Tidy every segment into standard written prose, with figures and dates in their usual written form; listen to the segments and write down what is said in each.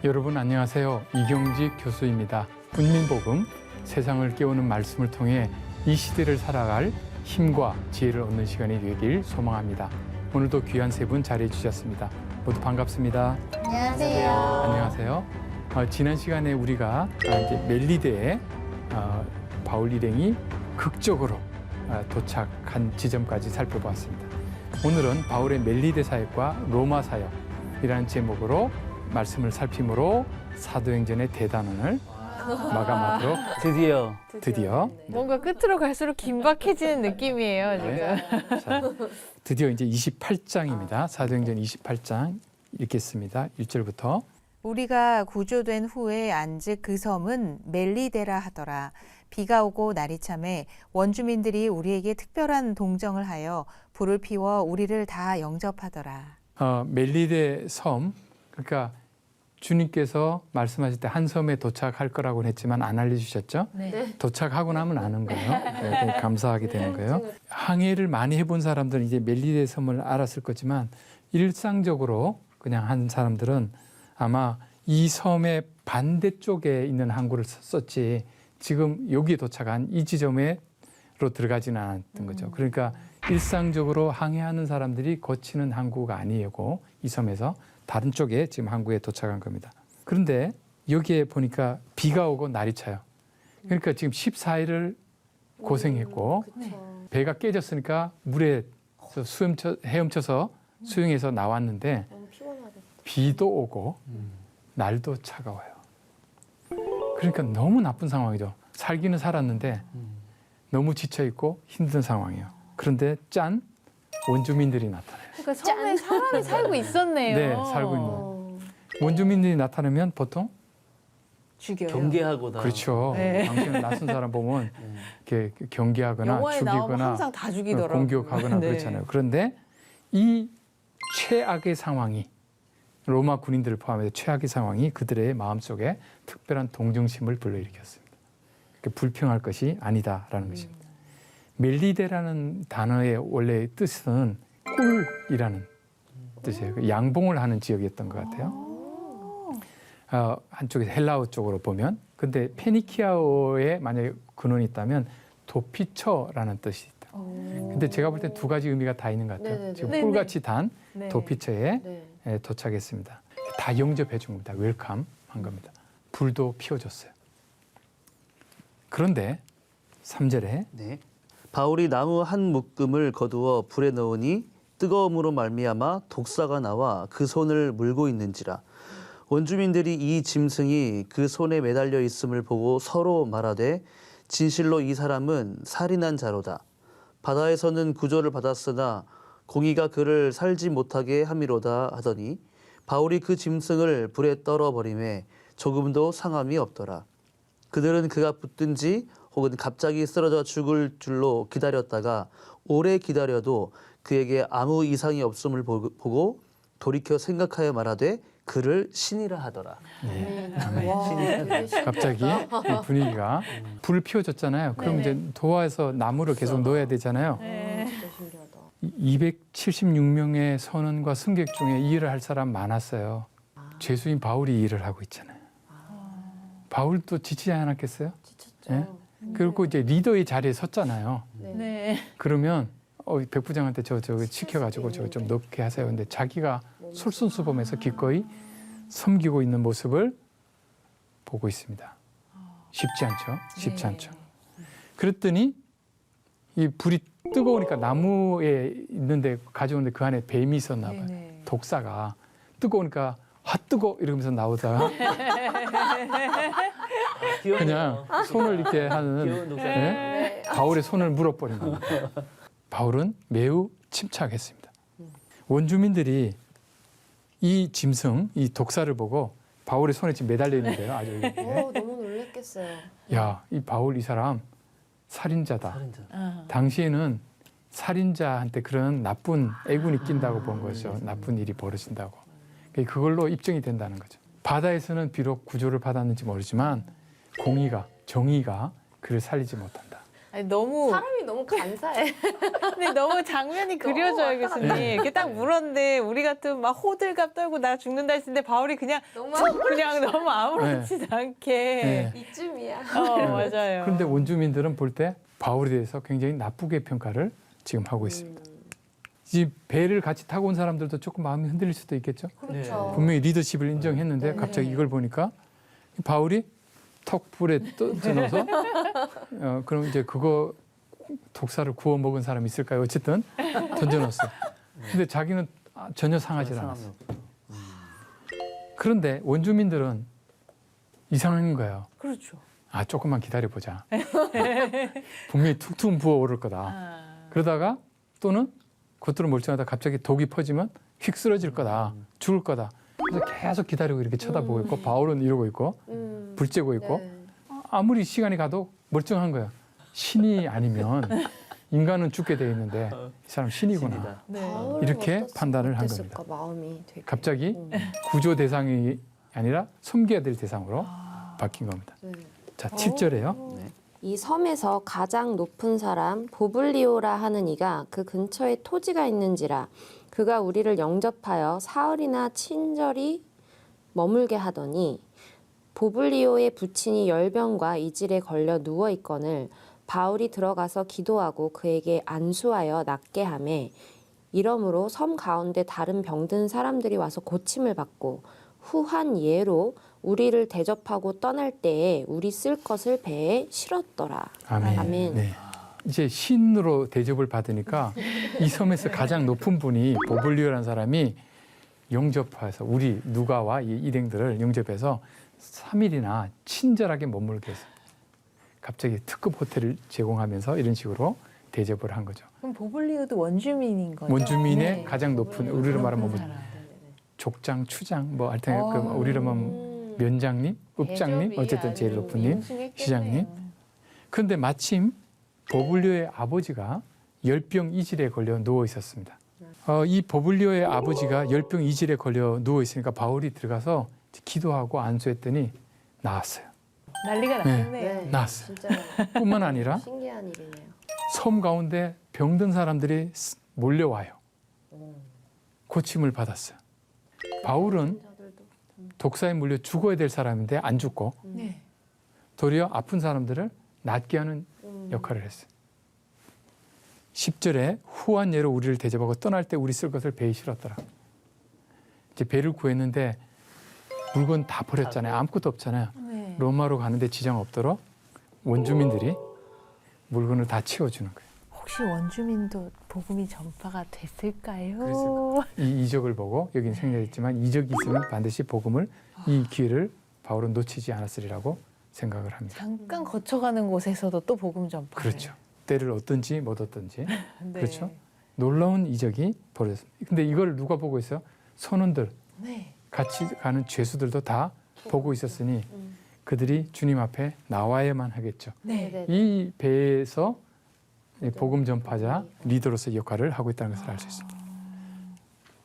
여러분 안녕하세요. 이경직 교수입니다. 국민복음, 세상을 깨우는 말씀을 통해 이 시대를 살아갈 힘과 지혜를 얻는 시간이 되길 소망합니다. 오늘도 귀한 세 분 자리해 주셨습니다. 모두 반갑습니다. 안녕하세요. 안녕하세요. 지난 시간에 우리가 이제 멜리데에 바울 일행이 극적으로 도착한 지점까지 살펴보았습니다. 오늘은 바울의 멜리데 사역과 로마 사역이라는 제목으로 말씀을 살피므로 사도행전의 대단원을 마감하도록 드디어 뭔가 끝으로 갈수록 긴박해지는 느낌이에요, 지금. 네. 자, 드디어 이제 28장입니다. 사도행전 28장 읽겠습니다. 1절부터. 우리가 구조된 후에 안즉 그 섬은 멜리데라 하더라. 비가 오고 날이 참해 원주민들이 우리에게 특별한 동정을 하여 불을 피워 우리를 다 영접하더라. 멜리데 섬, 그러니까 주님께서 말씀하실 때 한 섬에 도착할 거라고 했지만 안 알려주셨죠? 네. 도착하고 나면 아는 거예요. 네, 감사하게 되는 거예요. 항해를 많이 해본 사람들은 이제 멜리데 섬을 알았을 거지만 일상적으로 그냥 한 사람들은 아마 이 섬의 반대쪽에 있는 항구를 썼지 지금 여기에 도착한 이 지점으로 들어가지는 않았던 거죠. 그러니까 일상적으로 항해하는 사람들이 거치는 항구가 아니고 이 섬에서 다른 쪽에 지금 항구에 도착한 겁니다. 그런데 여기에 보니까 비가 오고 날이 차요. 그러니까 지금 14일을 고생했고 배가 깨졌으니까 물에 헤엄쳐서 수영해서 나왔는데 비도 오고 날도 차가워요. 그러니까 너무 나쁜 상황이죠. 살기는 살았는데 너무 지쳐있고 힘든 상황이에요. 그런데 짠! 원주민들이 나타나요. 그러니까 섬에 사람이 살고 있었네요. 네, 살고 있는 거예요. 원주민들이 나타나면 보통 죽여요. 경계하거나. 그렇죠. 네. 당신은 낯선 사람 보면 이렇게 경계하거나 영화에 나오면 죽이거나 항상 다 죽이더라고요. 공격하거나 네. 그렇잖아요. 그런데 이 최악의 상황이 로마 군인들을 포함해서 최악의 상황이 그들의 마음속에 특별한 동정심을 불러일으켰습니다. 불평할 것이 아니다라는 것입니다. 멜리데라는 단어의 원래 뜻은 꿀이라는 뜻이에요. 양봉을 하는 지역이었던 것 같아요. 한쪽에서 헬라어 쪽으로 보면. 근데 페니키아어에 만약에 근원이 있다면 도피처라는 뜻이 있다. 근데 제가 볼 때 두 가지 의미가 다 있는 것 같아요. 네네네. 지금 네네. 꿀같이 단 네. 도피처에 네. 도착했습니다. 다 영접해 준 겁니다. 웰컴 한 겁니다. 불도 피워줬어요. 그런데 3절에 네. 바울이 나무 한 묶음을 거두어 불에 넣으니 뜨거움으로 말미암아 독사가 나와 그 손을 물고 있는지라. 원주민들이 이 짐승이 그 손에 매달려 있음을 보고 서로 말하되 진실로 이 사람은 살인한 자로다. 바다에서는 구조를 받았으나 공의가 그를 살지 못하게 함이로다 하더니 바울이 그 짐승을 불에 떨어버리매 조금도 상함이 없더라. 그들은 그가 붙든지 혹은 갑자기 쓰러져 죽을 줄로 기다렸다가 오래 기다려도 그에게 아무 이상이 없음을 보고 돌이켜 생각하여 말하되 그를 신이라 하더라. 갑자기 이 분위기가 불을 피워줬잖아요. 그럼 이제 도화에서 나무를 계속 넣어야 되잖아요. 진짜 신기하다. 276명의 선원과 승객 중에 이 일을 할 사람 많았어요. 죄수인 바울이 이 일을 하고 있잖아요. 바울도 지치지 않았겠어요? 지쳤죠. 예? 그리고 이제 리더의 자리에 섰잖아요. 네. 그러면 백부장한테 저거 시켜가지고 저거 좀 넣게 하세요. 근데 자기가 솔선수범해서 기꺼이 섬기고 있는 모습을 보고 있습니다. 쉽지 않죠? 쉽지 않죠. 그랬더니 이 불이 뜨거우니까 나무에 있는데 가져오는데 그 안에 뱀이 있었나 봐요. 네네. 독사가 뜨거우니까 뜨거 이러면서 나오다가 그냥 손을 이렇게 하는 귀여운 독사. 예? 바울의 손을 물어버린 겁니다. 바울은 매우 침착했습니다. 원주민들이 이 짐승, 이 독사를 보고 바울의 손에 지금 매달려 있는데요. 아주 이렇게. 너무 놀랬겠어요. 야, 이 바울 이 사람 살인자다. 살인자. 당시에는 살인자한테 그런 나쁜 애군이 낀다고 본 거죠. 나쁜 일이 벌어진다고. 그걸로 입증이 된다는 거죠. 바다에서는 비록 구조를 받았는지 모르지만 공의가, 정의가 그를 살리지 못한다. 아니, 너무 사람이 너무 간사해. 근데 너무 장면이 너무 그려져요, 왔다 교수님. 이렇게 딱 물었는데 우리 같은 막 호들갑 떨고 나 죽는다 했는데 바울이 그냥 너무 그냥 너무 아무렇지도 않게. 네. 이쯤이야. 맞아요. 그런데 원주민들은 볼 때 바울에 대해서 굉장히 나쁘게 평가를 지금 하고 있습니다. 이 배를 같이 타고 온 사람들도 조금 마음이 흔들릴 수도 있겠죠. 그렇죠. 분명히 리더십을 인정했는데 네. 갑자기 이걸 보니까 바울이 턱 불에 떠넣어서 그럼 이제 그거 독사를 구워 먹은 사람이 있을까요? 어쨌든 던져놨어. 근데 자기는 전혀 상하지 않았어. 그런데 원주민들은 이상한 거예요. 그렇죠. 아, 조금만 기다려보자. 분명히 툭툭 부어오를 거다. 그러다가 또는 겉으로 멀쩡하다 갑자기 독이 퍼지면 휙 쓰러질 거다. 죽을 거다. 그래서 계속 기다리고 이렇게 쳐다보고 있고 바울은 이러고 있고 불 쬐고 있고 네. 아무리 시간이 가도 멀쩡한 거야. 신이 아니면 인간은 죽게 돼 있는데 이 사람 신이구나. 신이다. 네. 바울은 이렇게 어땠- 판단을 한 어땠을까, 마음이 되게. 갑자기 음. 구조 대상이 아니라 섬겨야 될 대상으로 바뀐 겁니다. 네. 자, 7절에요. 네. 이 섬에서 가장 높은 사람 보블리오라 하는 이가 그 근처에 토지가 있는지라 그가 우리를 영접하여 사흘이나 친절히 머물게 하더니 보블리오의 부친이 열병과 이질에 걸려 누워 있거늘 바울이 들어가서 기도하고 그에게 안수하여 낫게 하매 이러므로 섬 가운데 다른 병든 사람들이 와서 고침을 받고 후한 예로 우리를 대접하고 떠날 때에 우리 쓸 것을 배에 실었더라. 아멘. 아멘. 네. 이제 신으로 대접을 받으니까 이 섬에서 가장 높은 분이 보블리오라는 사람이 영접해서 우리 누가와 이 일행들을 영접해서 3일이나 친절하게 머물게 했어요. 갑자기 특급 호텔을 제공하면서 이런 식으로 대접을 한 거죠. 그럼 보블리오도 원주민인 거죠? 원주민의 네. 가장 높은 우리로 말하면 뭐 사람. 족장, 추장, 뭐 하여튼 어. 그 우리로 하면 면장님, 읍장님, 대접이 어쨌든 제일 아주 높은 님, 인중했겠네요. 시장님. 그런데 마침 보블리오의 아버지가 열병 이질에 걸려 누워 있었습니다. 이 보블리오의 아버지가 열병 이질에 걸려 누워 있으니까 바울이 들어가서 기도하고 안수했더니 나았어요. 난리가 네. 났네요. 나았어요. 진짜 뿐만 아니라 신기한 일이네요. 섬 가운데 병든 사람들이 몰려와요. 고침을 받았어요. 바울은 자들도. 독사에 물려 죽어야 될 사람인데 안 죽고 네. 도리어 아픈 사람들을 낫게 하는 역할을 했어요. 10절에 후한 예로 우리를 대접하고 떠날 때 우리 쓸 것을 배에 실었더라. 이제 배를 구했는데 물건 다 버렸잖아요. 아무것도 없잖아요. 네. 로마로 가는데 지장 없도록 원주민들이 물건을 다 치워주는 거예요. 혹시 원주민도 복음이 전파가 됐을까요? 그랬을까? 이 이적을 보고 여긴 생략했지만 이적이 있으면 반드시 복음을 이 기회를 바울은 놓치지 않았으리라고 생각을 합니다. 잠깐 거쳐가는 곳에서도 또 복음 전파. 그렇죠. 때를 얻든지 못 얻든지 네. 그렇죠. 놀라운 이적이 벌어졌습니다. 근데 이걸 누가 보고 있어요? 선원들, 네. 같이 가는 죄수들도 다 보고 있었으니 그들이 주님 앞에 나와야만 하겠죠. 네. 이 배에서 복음 전파자 리더로서의 역할을 하고 있다는 것을 알 수 있습니다.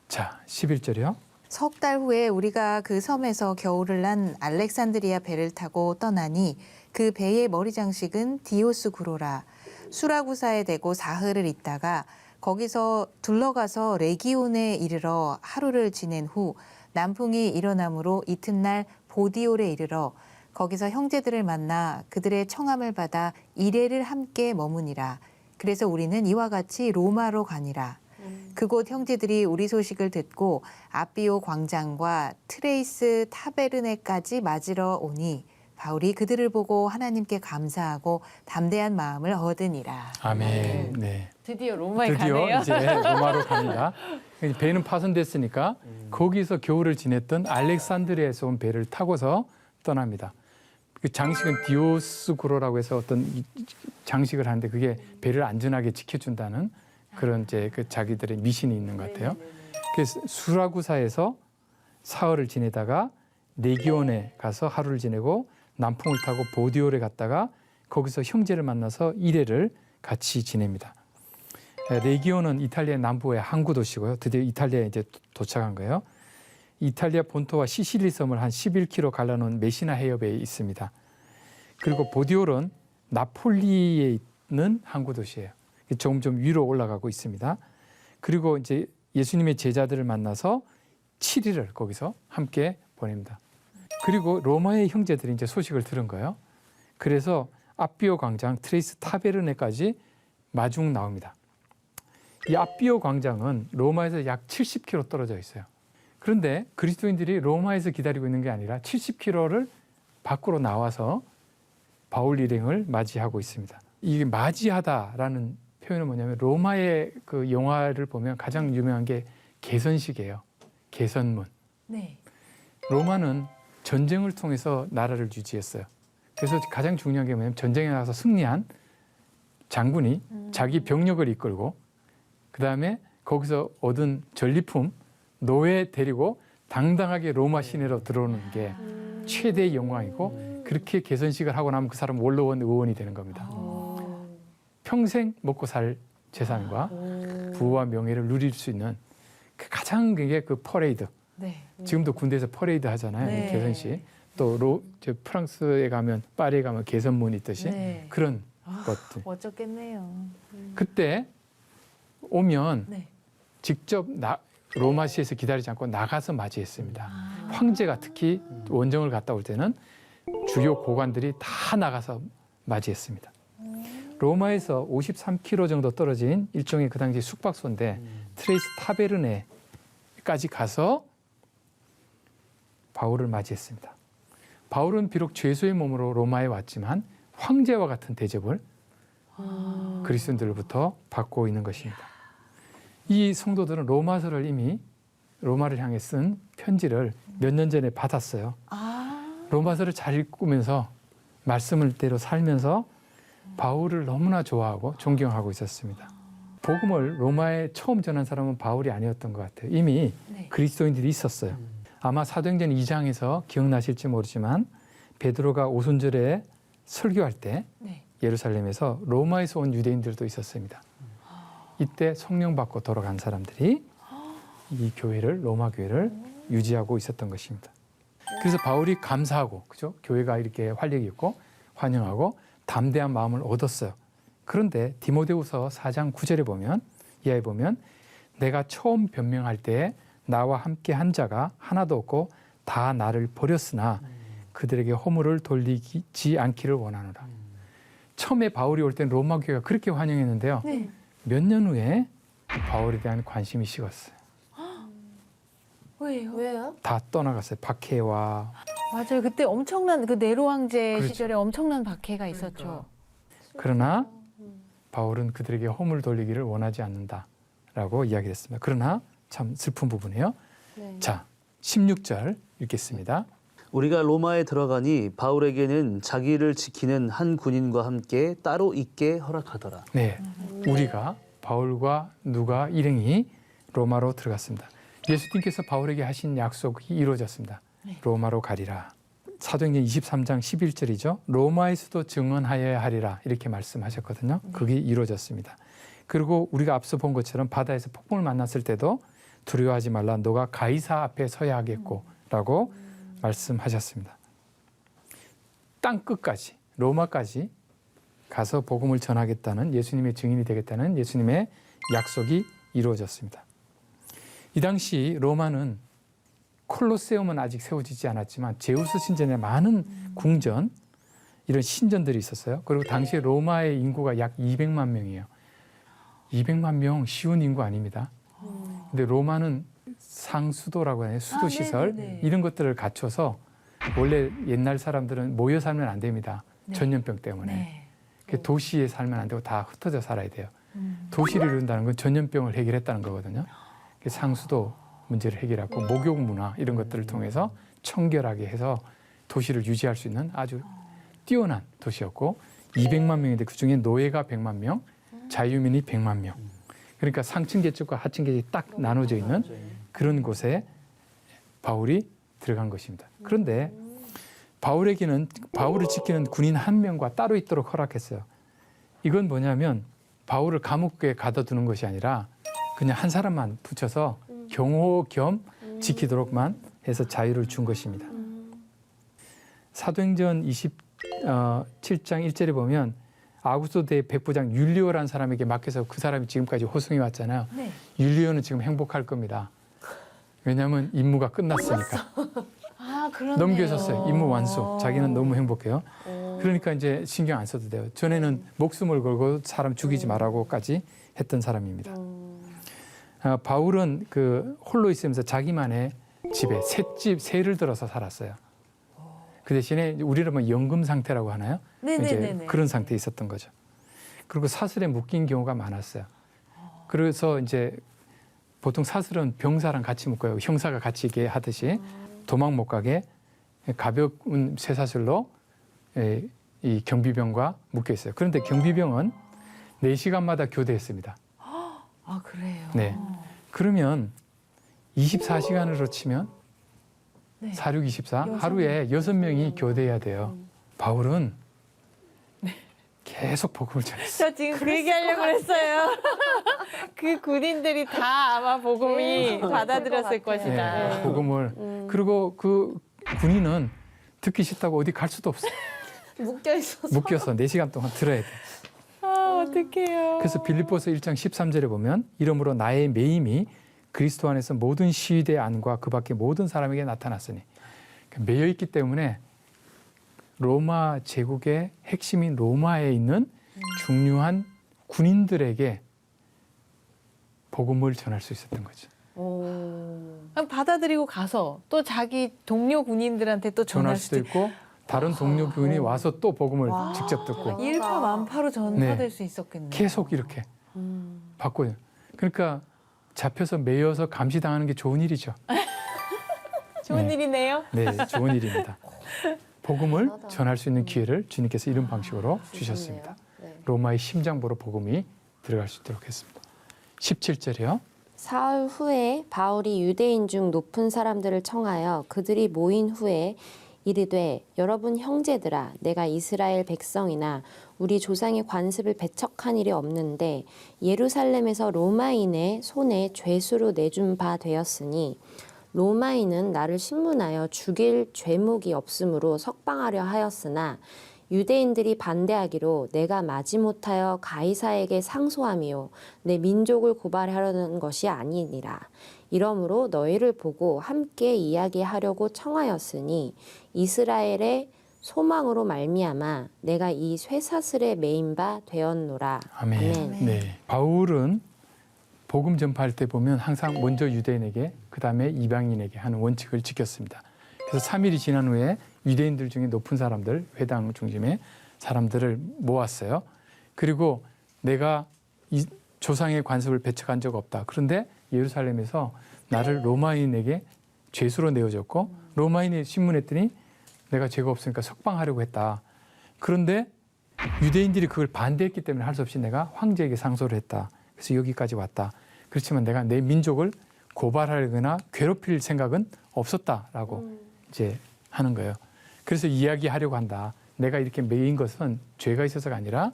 자, 11절이요. 석 달 후에 우리가 그 섬에서 겨울을 난 알렉산드리아 배를 타고 떠나니 그 배의 머리 장식은 디오스 구로라. 수라구사에 대고 사흘을 있다가 거기서 둘러가서 레기온에 이르러 하루를 지낸 후 남풍이 일어나므로 이튿날 보디올에 이르러 거기서 형제들을 만나 그들의 청함을 받아 이레를 함께 머무니라. 그래서 우리는 이와 같이 로마로 가니라. 그곳 형제들이 우리 소식을 듣고 아비오 광장과 트레이스 타베르네까지 맞으러 오니 바울이 그들을 보고 하나님께 감사하고 담대한 마음을 얻으니라. 아멘. 네. 드디어 로마에 드디어 가네요. 이제 로마로 갑니다. 배는 파손됐으니까 거기서 겨울을 지냈던 알렉산드리아에서 온 배를 타고서 떠납니다. 그 장식은 디오스구로라고 해서 어떤 장식을 하는데 그게 배를 안전하게 지켜준다는 그런 이제 그 자기들의 미신이 있는 것 같아요. 그래서 수라구사에서 사흘을 지내다가 레기온에 가서 하루를 지내고 남풍을 타고 보디올에 갔다가 거기서 형제를 만나서 이레를 같이 지냅니다. 레기온은 이탈리아 남부의 항구 도시고요. 드디어 이탈리아에 이제 도착한 거예요. 이탈리아 본토와 시실리 섬을 한 11km 갈라놓은 메시나 해협에 있습니다. 그리고 보디올은 나폴리에 항구 도시예요. 점점 위로 올라가고 있습니다. 그리고 이제 예수님의 제자들을 만나서 7일을 거기서 함께 보냅니다. 그리고 로마의 형제들이 이제 소식을 들은 거예요. 그래서 아비오 광장, 트레이스 타베르네까지 마중 나옵니다. 이 아비오 광장은 로마에서 약 70km 떨어져 있어요. 그런데 그리스도인들이 로마에서 기다리고 있는 게 아니라 70km를 밖으로 나와서 바울 일행을 맞이하고 있습니다. 이게 맞이하다라는 표현은 뭐냐면 로마의 그 영화를 보면 가장 유명한 게 개선식이에요. 개선문. 네. 로마는 전쟁을 통해서 나라를 유지했어요. 그래서 가장 중요한 게 뭐냐면 전쟁에 나가서 승리한 장군이 자기 병력을 이끌고 그다음에 거기서 얻은 전리품 노예 데리고 당당하게 로마 시내로 들어오는 게 최대의 영광이고 그렇게 개선식을 하고 나면 그 사람 원로원 의원이 되는 겁니다. 평생 먹고 살 재산과 부와 명예를 누릴 수 있는 그 가장 그게 그 퍼레이드. 네. 지금도 군대에서 퍼레이드 하잖아요. 네. 개선식. 또 프랑스에 가면 파리에 가면 개선문이 있듯이 네. 그런 것들. 멋졌겠네요. 그때 오면 네. 직접 로마시에서 기다리지 않고 나가서 맞이했습니다. 황제가 특히 원정을 갔다 올 때는 주요 고관들이 다 나가서 맞이했습니다. 로마에서 53km 정도 떨어진 일종의 그 당시 숙박소인데 트레이스 타베르네까지 가서 바울을 맞이했습니다. 바울은 비록 죄수의 몸으로 로마에 왔지만 황제와 같은 대접을 그리스도인들로부터 받고 있는 것입니다. 이 성도들은 로마서를 이미 로마를 향해 쓴 편지를 몇 년 전에 받았어요. 로마서를 잘 읽으면서 말씀을 대로 살면서 바울을 너무나 좋아하고 존경하고 있었습니다. 복음을 로마에 처음 전한 사람은 바울이 아니었던 것 같아요. 이미 네. 그리스도인들이 있었어요. 아마 사도행전 2장에서 기억나실지 모르지만 베드로가 오순절에 설교할 때 네. 예루살렘에서 로마에서 온 유대인들도 있었습니다. 이때 성령 받고 돌아간 사람들이 이 교회를 로마 교회를 유지하고 있었던 것입니다. 그래서 바울이 감사하고 그죠? 교회가 이렇게 활력이 있고 환영하고 담대한 마음을 얻었어요. 그런데 디모데후서 4장 9절에 보면 이하에 보면 내가 처음 변명할 때 나와 함께 한 자가 하나도 없고 다 나를 버렸으나 그들에게 허물을 돌리지 않기를 원하노라. 처음에 바울이 올 때는 로마 교회가 그렇게 환영했는데요. 네. 몇 년 후에 바울에 대한 관심이 식었어요. 왜요? 왜요? 다 떠나갔어요. 박해와 맞아요. 그때 엄청난 그 네로 황제 그렇죠. 시절에 엄청난 박해가 있었죠. 그러나 바울은 그들에게 허물 돌리기를 원하지 않는다라고 이야기를 했습니다. 그러나 참 슬픈 부분이에요. 네. 자, 16절 읽겠습니다. 우리가 로마에 들어가니 바울에게는 자기를 지키는 한 군인과 함께 따로 있게 허락하더라. 네, 우리가 바울과 누가 일행이 로마로 들어갔습니다. 예수님께서 바울에게 하신 약속이 이루어졌습니다. 네. 로마로 가리라. 사도행전 23장 11절이죠. 로마에서도 증언하여야 하리라 이렇게 말씀하셨거든요. 그게 이루어졌습니다. 그리고 우리가 앞서 본 것처럼 바다에서 폭풍을 만났을 때도 두려워하지 말라. 너가 가이사 앞에 서야 하겠고 라고 말씀하셨습니다. 땅 끝까지 로마까지 가서 복음을 전하겠다는 예수님의 증인이 되겠다는 예수님의 약속이 이루어졌습니다. 이 당시 로마는 콜로세움은 아직 세워지지 않았지만 제우스 신전에 많은 궁전 이런 신전들이 있었어요. 그리고 당시에 로마의 인구가 약 200만 명이에요. 200만 명 쉬운 인구 아닙니다. 근데 로마는 상수도라고 하는 수도 시설 네네네. 이런 것들을 갖춰서 원래 옛날 사람들은 모여 살면 안 됩니다. 네. 전염병 때문에. 네. 그 도시에 살면 안 되고 다 흩어져 살아야 돼요. 도시를 이룬다는 건 전염병을 해결했다는 거거든요. 그 상수도 문제를 해결하고 목욕 문화 이런 것들을 통해서 청결하게 해서 도시를 유지할 수 있는 아주 뛰어난 도시였고 200만 명인데 그중에 노예가 100만 명, 자유민이 100만 명. 그러니까 상층 계층과 하층 계층이 딱 나눠져 있는 그런 곳에 바울이 들어간 것입니다. 그런데 바울에게는 바울을 지키는 군인 한 명과 따로 있도록 허락했어요. 이건 뭐냐면 바울을 감옥에 가둬두는 것이 아니라 그냥 한 사람만 붙여서 경호 겸 지키도록만 해서 자유를 준 것입니다. 사도행전 27장 1절에 보면 아구스도 대 백부장 율리오라는 사람에게 맡겨서 그 사람이 지금까지 호송해 왔잖아요. 네. 율리오는 지금 행복할 겁니다. 왜냐하면 임무가 끝났으니까. 아, 그러네요. 넘겨졌어요. 임무 완수. 자기는 너무 행복해요. 그러니까 이제 신경 안 써도 돼요. 전에는 목숨을 걸고 사람 죽이지 말라고까지 했던 사람입니다. 바울은 그 홀로 있으면서 자기만의 집에 새를 들어서 살았어요. 그 대신에 우리는 뭐 연금 상태라고 하나요? 이제 네네네. 그런 상태에 있었던 거죠. 그리고 사슬에 묶인 경우가 많았어요. 그래서 이제 보통 사슬은 병사랑 같이 묶어요. 형사가 같이 있게 하듯이 도망 못 가게 가벼운 쇠사슬로 이 경비병과 묶여 있어요. 그런데 경비병은 4시간마다 교대했습니다. 아, 그래요. 네. 그러면 24시간으로 치면 네. 4, 6, 24 하루에 6명이 교대해야 돼요. 바울은 계속 복음을 전했어요. 저 지금 그 얘기하려고 했어요. 그 군인들이 다 아마 복음이 받아들였을 것이다. 네, 복음을. 그리고 그 군인은 듣기 싫다고 어디 갈 수도 없어요. 묶여 있어서. 묶여서 4시간 동안 들어야 돼. 아, 어떡해요. 그래서 빌립보서 1장 13절에 보면 이러므로 나의 매임이 그리스도 안에서 모든 시위대 안과 그 밖의 모든 사람에게 나타났으니 매여 있기 때문에 로마 제국의 핵심인 로마에 있는 중요한 군인들에게 복음을 전할 수 있었던 거죠. 받아들이고 가서 또 자기 동료 군인들한테 또 전할 수도 있고 다른 동료 군인이 와서 또 복음을 직접 듣고 일파만파로 전파될 네. 수 있었겠네요. 계속 이렇게 바꿔요. 그러니까 잡혀서 매여서 감시당하는 게 좋은 일이죠. 좋은 네. 일이네요. 네, 좋은 일입니다. 복음을 전할 수 있는 기회를 주님께서 이런 방식으로 주셨습니다. 네. 로마의 심장부로 복음이 들어갈 수 있도록 했습니다. 17절이요. 사흘 후에 바울이 유대인 중 높은 사람들을 청하여 그들이 모인 후에 이르되 여러분 형제들아 내가 이스라엘 백성이나 우리 조상의 관습을 배척한 일이 없는데 예루살렘에서 로마인의 손에 죄수로 내준 바 되었으니 로마인은 나를 신문하여 죽일 죄목이 없으므로 석방하려 하였으나 유대인들이 반대하기로 내가 마지못하여 가이사에게 상소함이요 내 민족을 고발하려는 것이 아니니라. 이러므로 너희를 보고 함께 이야기하려고 청하였으니 이스라엘의 소망으로 말미암아 내가 이 쇠사슬에 매인 바 되었노라. 아멘. 아멘. 네. 바울은 복음 전파할 때 보면 항상 먼저 유대인에게 그다음에 이방인에게 하는 원칙을 지켰습니다. 그래서 3일이 지난 후에 유대인들 중에 높은 사람들, 회당 중심의 사람들을 모았어요. 그리고 내가 이 조상의 관습을 배척한 적 없다. 그런데 예루살렘에서 나를 로마인에게 죄수로 내어줬고 로마인이 신문했더니 내가 죄가 없으니까 석방하려고 했다. 그런데 유대인들이 그걸 반대했기 때문에 할 수 없이 내가 황제에게 상소를 했다. 그래서 여기까지 왔다. 그렇지만 내가 내 민족을 고발하거나 괴롭힐 생각은 없었다라고 이제 하는 거예요. 그래서 이야기하려고 한다. 내가 이렇게 매인 것은 죄가 있어서가 아니라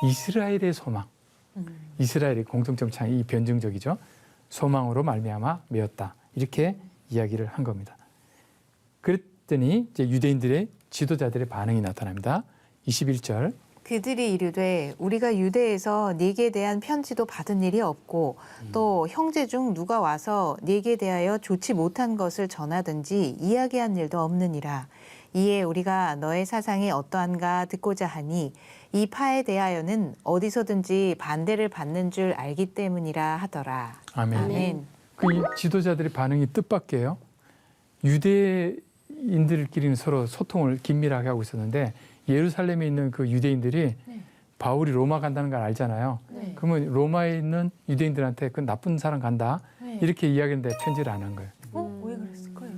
이스라엘의 소망. 이스라엘의 공통점 차이 변증적이죠. 소망으로 말미암아 매었다. 이렇게 이야기를 한 겁니다. 그랬더니 이제 유대인들의 지도자들의 반응이 나타납니다. 21절. 그들이 이르되 우리가 유대에서 네게 대한 편지도 받은 일이 없고 또 형제 중 누가 와서 네게 대하여 좋지 못한 것을 전하든지 이야기한 일도 없느니라. 이에 우리가 너의 사상이 어떠한가 듣고자 하니 이 파에 대하여는 어디서든지 반대를 받는 줄 알기 때문이라 하더라. 아멘. 아멘. 그 지도자들의 반응이 뜻밖이에요. 유대인들끼리는 서로 소통을 긴밀하게 하고 있었는데 예루살렘에 있는 그 유대인들이 바울이 로마 간다는 걸 알잖아요. 그러면 로마에 있는 유대인들한테 그 나쁜 사람 간다 이렇게 이야기했는데 편지를 안 한 거예요. 왜 그랬을까요?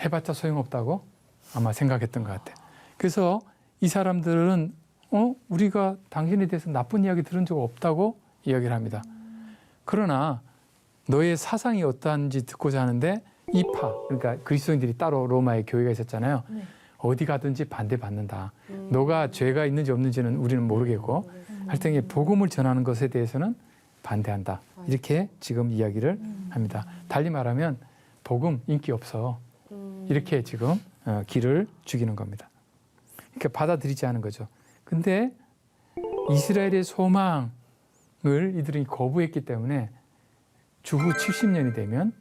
해봤자 소용없다고 아마 생각했던 것 같아요. 그래서 이 사람들은 우리가 당신에 대해서 나쁜 이야기 들은 적 없다고 이야기를 합니다. 그러나 너의 사상이 어떠한지 듣고자 하는데 이파, 그러니까 그리스도인들이 따로 로마에 교회가 있었잖아요. 어디 가든지 반대받는다. 너가 죄가 있는지 없는지는 우리는 모르겠고 하여튼 복음을 전하는 것에 대해서는 반대한다. 이렇게 지금 이야기를 합니다. 달리 말하면 복음 인기 없어. 이렇게 지금 기를 죽이는 겁니다. 그러니까 받아들이지 않은 거죠. 근데 이스라엘의 소망을 이들이 거부했기 때문에 주후 70년이 되면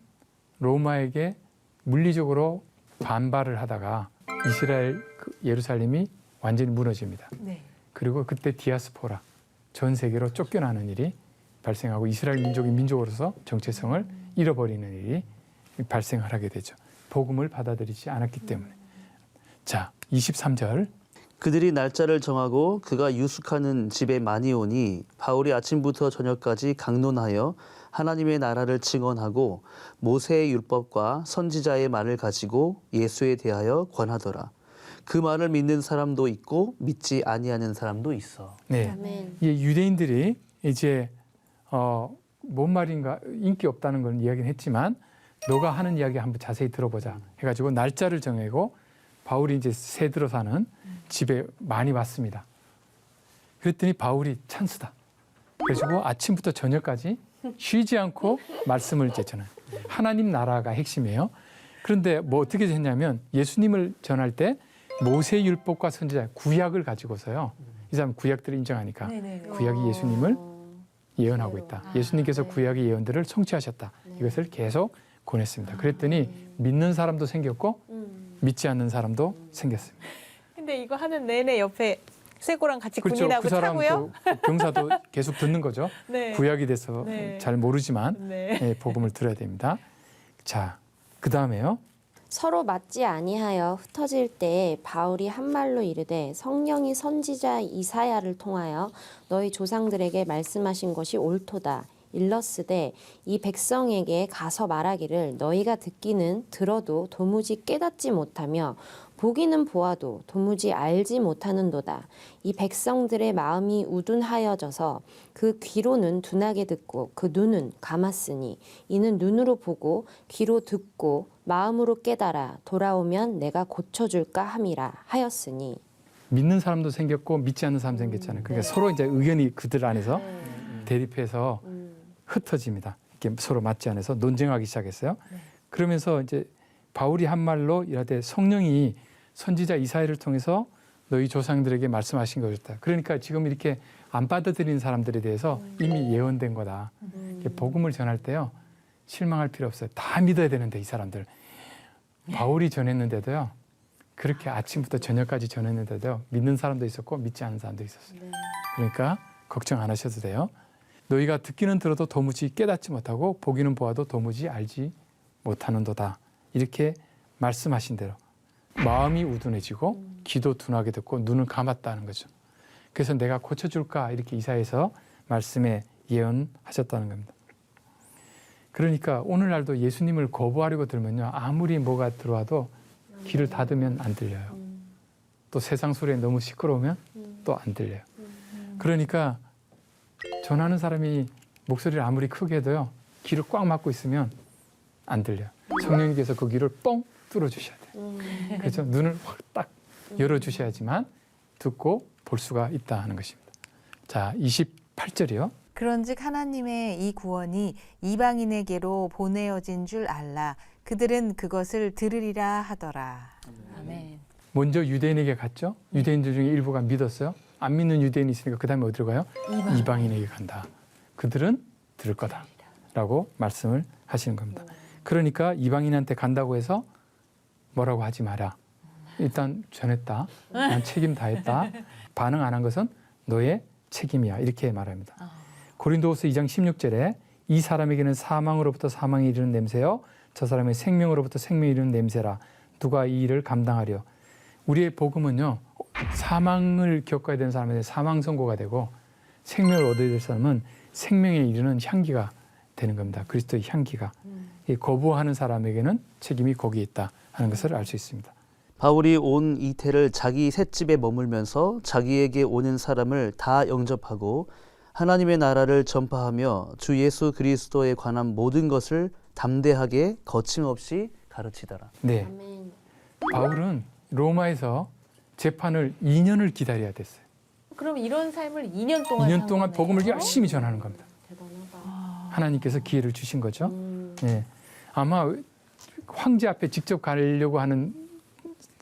로마에게 물리적으로 반발을 하다가 이스라엘 예루살렘이 완전히 무너집니다. 네. 그리고 그때 디아스포라, 전 세계로 쫓겨나는 일이 발생하고 이스라엘 민족이 민족으로서 정체성을 잃어버리는 일이 발생을 하게 되죠. 복음을 받아들이지 않았기 때문에. 자, 23절. 그들이 날짜를 정하고 그가 유숙하는 집에 많이 오니 바울이 아침부터 저녁까지 강론하여 하나님의 나라를 증언하고 모세의 율법과 선지자의 말을 가지고 예수에 대하여 권하더라. 그 말을 믿는 사람도 있고 믿지 아니하는 사람도 있어. 네. 아멘. 이 유대인들이 이제 뭔 말인가 인기 없다는 걸 이야기는 했지만 너가 하는 이야기 한번 자세히 들어보자 해가지고 날짜를 정하고 바울이 이제 새들어 사는 집에 많이 왔습니다. 그랬더니 바울이 찬스다. 그래가지고 아침부터 저녁까지 쉬지 않고 말씀을 이제 전해요. 하나님 나라가 핵심이에요. 그런데 뭐 어떻게 했냐면 예수님을 전할 때 모세 율법과 선지자 구약을 가지고서요. 이 사람 구약들을 인정하니까 네네. 구약이 예수님을 예언하고 있다. 예수님께서 구약의 예언들을 성취하셨다. 이것을 계속 권했습니다. 그랬더니 믿는 사람도 생겼고 믿지 않는 사람도 생겼습니다. 근데 이거 하는 내내 옆에 쇠고랑 같이 그렇죠. 군인하고 그 사람 차고요. 그 병사도 계속 듣는 거죠. 네. 구약이 돼서 네. 잘 모르지만 네. 예, 복음을 들어야 됩니다. 자, 그 다음에요. 서로 맞지 아니하여 흩어질 때에 바울이 한 말로 이르되 성령이 선지자 이사야를 통하여 너희 조상들에게 말씀하신 것이 옳도다. 일러스되 이 백성에게 가서 말하기를 너희가 듣기는 들어도 도무지 깨닫지 못하며 보기는 보아도 도무지 알지 못하는도다. 이 백성들의 마음이 우둔하여져서 그 귀로는 둔하게 듣고 그 눈은 감았으니 이는 눈으로 보고 귀로 듣고 마음으로 깨달아 돌아오면 내가 고쳐줄까 함이라 하였으니. 믿는 사람도 생겼고 믿지 않는 사람도 생겼잖아요. 그러니까 서로 이제 의견이 그들 안에서 대립해서 흩어집니다. 이렇게 서로 맞지 않아서 논쟁하기 시작했어요. 그러면서 이제 바울이 한 말로 이르되 성령이 선지자 이사야를 통해서 너희 조상들에게 말씀하신 것이다. 그러니까 지금 이렇게 안 받아들이는 사람들에 대해서 이미 예언된 거다. 이렇게 복음을 전할 때요. 실망할 필요 없어요. 다 믿어야 되는데 이 사람들. 바울이 전했는데도요. 그렇게 아침부터 저녁까지 전했는데도 믿는 사람도 있었고 믿지 않는 사람도 있었어요. 그러니까 걱정 안 하셔도 돼요. 너희가 듣기는 들어도 도무지 깨닫지 못하고 보기는 보아도 도무지 알지 못하는도다. 이렇게 말씀하신 대로 마음이 우둔해지고 귀도 둔하게 듣고 눈을 감았다는 거죠. 그래서 내가 고쳐줄까 이렇게 이사야에서 말씀에 예언하셨다는 겁니다. 그러니까 오늘날도 예수님을 거부하려고 들면요. 아무리 뭐가 들어와도 귀를 닫으면 안 들려요. 또 세상 소리에 너무 시끄러우면 또 안 들려요. 그러니까 전하는 사람이 목소리를 아무리 크게 해도요. 귀를 꽉 막고 있으면 안 들려요. 성령님께서 그 귀를 뻥 뚫어주셔야 돼요. 그렇죠? 눈을 확 딱 열어주셔야지만 듣고 볼 수가 있다 하는 것입니다. 자, 28절이요. 그런즉 하나님의 이 구원이 이방인에게로 보내어진 줄 알라. 그들은 그것을 들으리라 하더라. 아멘. 먼저 유대인에게 갔죠. 유대인들 중에 일부가 믿었어요. 안 믿는 유대인이 있으니까 그 다음에 어디로 가요? 이방인에게 간다. 그들은 들을 거다라고 말씀을 하시는 겁니다. 그러니까 이방인한테 간다고 해서 뭐라고 하지 마라. 일단 전했다. 난 책임 다했다. 반응 안 한 것은 너의 책임이야. 이렇게 말합니다. 고린도후서 2장 16절에 이 사람에게는 사망으로부터 사망이 이르는 냄새요. 저 사람의 생명으로부터 생명이 이르는 냄새라. 누가 이 일을 감당하려. 우리의 복음은요. 사망을 겪어야 되는 사람에게 사망 선고가 되고 생명을 얻어야 될 사람은 생명에 이르는 향기가 되는 겁니다. 그리스도의 향기가. 거부하는 사람에게는 책임이 거기에 있다 하는 것을 알 수 있습니다. 바울이 온 이태를 자기 셋집에 머물면서 자기에게 오는 사람을 다 영접하고 하나님의 나라를 전파하며 주 예수 그리스도에 관한 모든 것을 담대하게 거침없이 가르치더라. 네. 아멘. 바울은 로마에서 재판을 2년을 기다려야 됐어요. 그럼 이런 삶을 2년 동안 2년 동안 산 거네요? 복음을 열심히 전하는 겁니다. 대단하다. 하나님께서 기회를 주신 거죠. 네. 아마 황제 앞에 직접 가려고 하는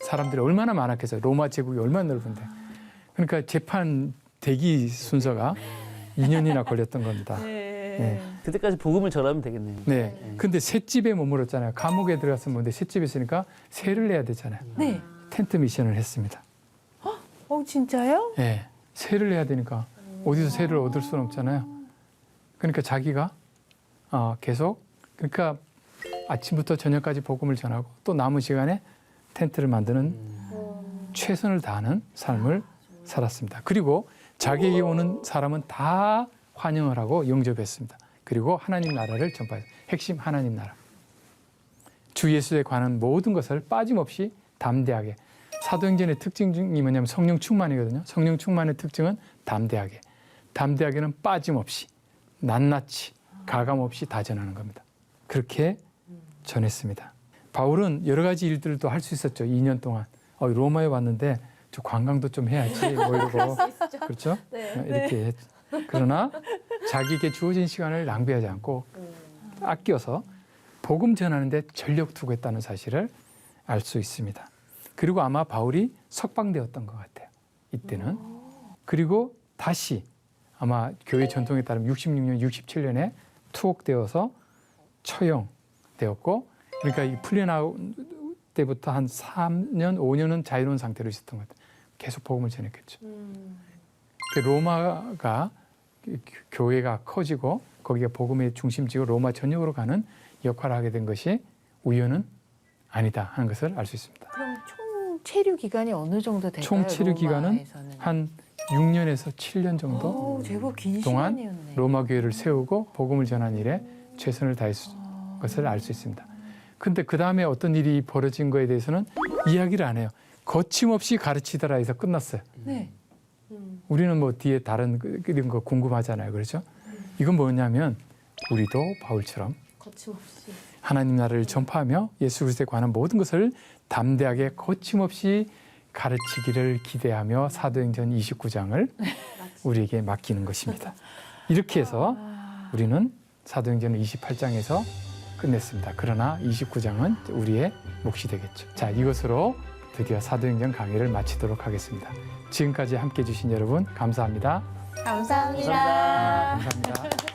사람들이 얼마나 많았겠어요. 로마 제국이 얼마나 넓은데. 그러니까 재판 대기 순서가 2년이나 걸렸던 겁니다. 네. 그때까지 복음을 전하면 되겠네요. 네. 근데 셋집에 머물렀잖아요. 감옥에 들어갔으면 뭔데 셋집에 있으니까 세를 내야 되잖아요. 네. 텐트 미션을 했습니다. 진짜요? 네. 세를 내야 되니까 어디서 세를 얻을 수는 없잖아요. 그러니까 자기가 계속 그러니까 아침부터 저녁까지 복음을 전하고 또 남은 시간에 텐트를 만드는 최선을 다하는 삶을 살았습니다. 그리고 자기에게 오는 사람은 다 환영을 하고 영접했습니다. 그리고 하나님 나라를 전파했어요. 핵심 하나님 나라. 주 예수에 관한 모든 것을 빠짐없이 담대하게. 사도행전의 특징이 뭐냐면 성령 충만이거든요. 성령 충만의 특징은 담대하게. 담대하게는 빠짐없이, 낱낱이, 가감 없이 다 전하는 겁니다. 그렇게 전했습니다. 바울은 여러 가지 일들도 할 수 있었죠. 2년 동안. 로마에 왔는데 저 관광도 좀 해야지. 뭐 이러고. 그렇죠? 이렇게 했죠. 그러나 자기에게 주어진 시간을 낭비하지 않고 아껴서 복음 전하는데 전력 투구했다는 사실을 알 수 있습니다. 그리고 아마 바울이 석방되었던 것 같아요. 이때는. 그리고 다시 아마 교회 전통에 따르면 66년, 67년에 투옥되어서 처형되었고 그러니까 이 풀려나올 때부터 한 3년, 5년은 자유로운 상태로 있었던 것 같아요. 계속 복음을 전했겠죠. 그 로마가 교회가 커지고 거기가 복음의 중심지고 로마 전역으로 가는 역할을 하게 된 것이 우연은 아니다 하는 것을 알 수 있습니다. 그럼 총 체류 기간이 어느 정도 될까요? 총 체류 기간은 로마에서는? 한 6년에서 7년 정도 오, 제법 긴 동안 시간이었네. 로마 교회를 세우고 복음을 전한 일에 최선을 다했을 것을 알 수 있습니다. 근데 그 다음에 어떤 일이 벌어진 거에 대해서는 이야기를 안 해요. 거침없이 가르치더라 해서 끝났어요. 네. 우리는 뭐 뒤에 다른 이런 거 궁금하잖아요. 그렇죠? 이건 뭐냐면 우리도 바울처럼 거침없이. 하나님 나라를 전파하며 예수 그리스도에 관한 모든 것을 담대하게 거침없이 가르치기를 기대하며 사도행전 29장을 우리에게 맡기는 것입니다. 이렇게 해서 우리는 사도행전 28장에서 끝냈습니다. 그러나 29장은 우리의 몫이 되겠죠. 자, 이것으로 드디어 사도행전 강의를 마치도록 하겠습니다. 지금까지 함께해 주신 여러분 감사합니다. 감사합니다. 감사합니다.